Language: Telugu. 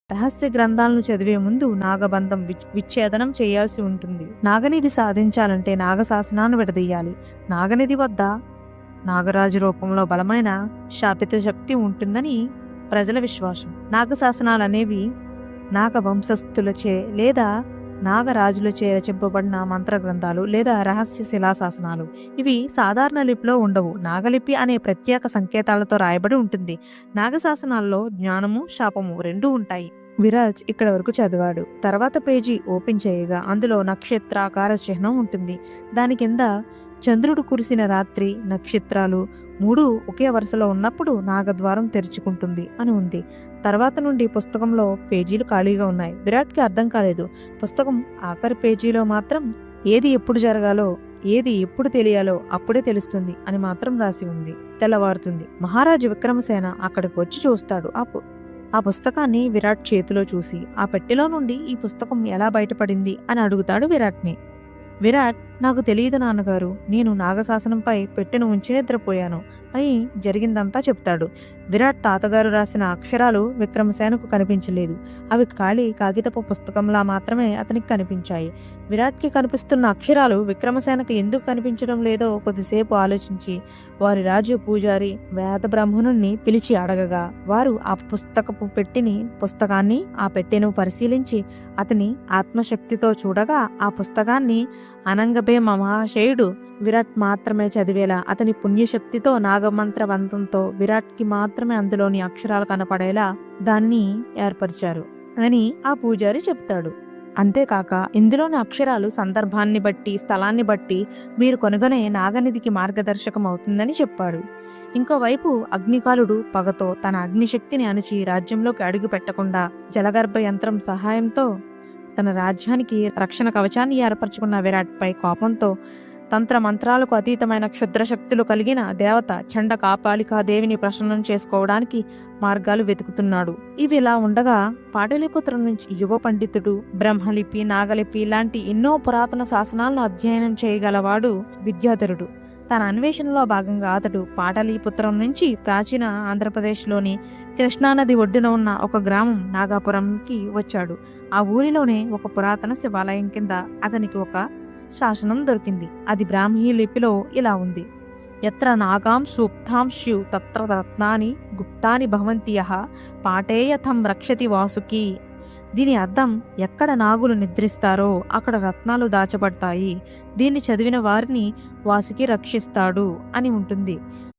రహస్య గ్రంథాలను చదివే ముందు నాగబంధం విచ్ఛేదనం చేయాల్సి ఉంటుంది. నాగనిధి సాధించాలంటే నాగశాసనాన్ని విడదీయాలి. నాగనిధి వద్ద నాగరాజు రూపంలో బలమైన శాపిత శక్తి ఉంటుందని ప్రజల విశ్వాసం. నాగశాసనాలనేవి నాగవంశస్థులచే లేదా నాగరాజులచే రచింపబడిన మంత్ర గ్రంథాలు లేదా రహస్య శిలాశాసనాలు. ఇవి సాధారణ లిపిలో ఉండవు. నాగలిపి అనే ప్రత్యేక సంకేతాలతో రాయబడి ఉంటుంది. నాగశాసనాల్లో జ్ఞానము, శాపము రెండూ ఉంటాయి. విరాజ్ ఇక్కడ వరకు చదివాడు. తర్వాత పేజీ ఓపెన్ చేయగా అందులో నక్షత్రాకార చిహ్నం ఉంటుంది. దాని కింద చంద్రుడు కురిసిన రాత్రి, నక్షత్రాలు మూడు ఒకే వరుసలో ఉన్నప్పుడు నాగద్వారం తెరుచుకుంటుంది అని ఉంది. తర్వాత నుండి పుస్తకంలో పేజీలు ఖాళీగా ఉన్నాయి. విరాట్కి అర్థం కాలేదు. పుస్తకం ఆఖరి పేజీలో మాత్రం ఏది ఎప్పుడు జరగాలో, ఏది ఎప్పుడు తెలియాలో అప్పుడే తెలుస్తుంది అని మాత్రం రాసి ఉంది. తెల్లవారుతుంది. మహారాజు విక్రమసేన అక్కడికి వచ్చి చూస్తాడు. ఆ పుస్తకాన్ని విరాట్ చేతిలో చూసి ఆ పెట్టెలో నుండి ఈ పుస్తకం ఎలా బయటపడింది అని అడుగుతాడు విరాట్ని. విరాట్, నాకు తెలియదు నాన్నగారు, నేను నాగశాసనంపై పెట్టెను ఉంచి నిద్రపోయాను అని జరిగిందంతా చెప్తాడు. విరాట్ తాతగారు రాసిన అక్షరాలు విక్రమసేనకు కనిపించలేదు. అవి ఖాళీ కాగితపు పుస్తకంలా మాత్రమే అతనికి కనిపించాయి. విరాట్కి కనిపిస్తున్న అక్షరాలు విక్రమసేనకు ఎందుకు కనిపించడం లేదో కొద్దిసేపు ఆలోచించి వారి రాజు పూజారి వేద బ్రాహ్మణుణ్ణి పిలిచి అడగగా వారు ఆ పుస్తకాన్ని ఆ పెట్టెను పరిశీలించి అతని ఆత్మశక్తితో చూడగా ఆ పుస్తకాన్ని అనంగభే మహాశయుడు విరాట్ మాత్రమే చదివేలా అతని పుణ్యశక్తితో నాగమంత్రవంతంతో విరాట్కి మాత్రమే అందులోని అక్షరాలు కనపడేలా దాన్ని ఏర్పరిచారు అని ఆ పూజారి చెప్తాడు. అంతేకాక ఇందులోని అక్షరాలు సందర్భాన్ని బట్టి, స్థలాన్ని బట్టి మీరు కొనుగొనే నాగనిధికి మార్గదర్శకం అవుతుందని చెప్పాడు. ఇంకోవైపు అగ్నికాలుడు పగతో తన అగ్నిశక్తిని అణిచి రాజ్యంలోకి అడుగు పెట్టకుండా జలగర్భ యంత్రం సహాయంతో తన రాజ్యానికి రక్షణ కవచాన్ని ఏర్పరచుకున్న విరాట్పై కోపంతో తంత్ర మంత్రాలకు అతీతమైన క్షుద్ర శక్తులు కలిగిన దేవత చండకాపాలికాదేవిని ప్రసన్నం చేసుకోవడానికి మార్గాలు వెతుకుతున్నాడు. ఇవి ఇలా ఉండగా పాటలీపుత్రం నుంచి యువ పండితుడు బ్రహ్మలిపి, నాగలిపి లాంటి ఎన్నో పురాతన శాసనాలను అధ్యయనం చేయగలవాడు విద్యాధరుడు. తన అన్వేషణలో భాగంగా అతడు పాటలీపుత్రం నుంచి ప్రాచీన ఆంధ్రప్రదేశ్లోని కృష్ణానది ఒడ్డున ఉన్న ఒక గ్రామం నాగాపురంకి వచ్చాడు. ఆ ఊరిలోనే ఒక పురాతన శివాలయం కింద అతనికి ఒక శాసనం దొరికింది. అది బ్రాహ్మీ లిపిలో ఇలా ఉంది: యత్ర నాగాం సూక్తాం శివ్ తత్ర రత్నాని గుప్తాని భవంతి యః పాటేయథం రక్షతి వాసుకి. దీని అర్థం, ఎక్కడ నాగులు నిద్రిస్తారో అక్కడ రత్నాలు దాచబడతాయి, దీన్ని చదివిన వారిని వాసుకి రక్షిస్తాడు అని ఉంటుంది.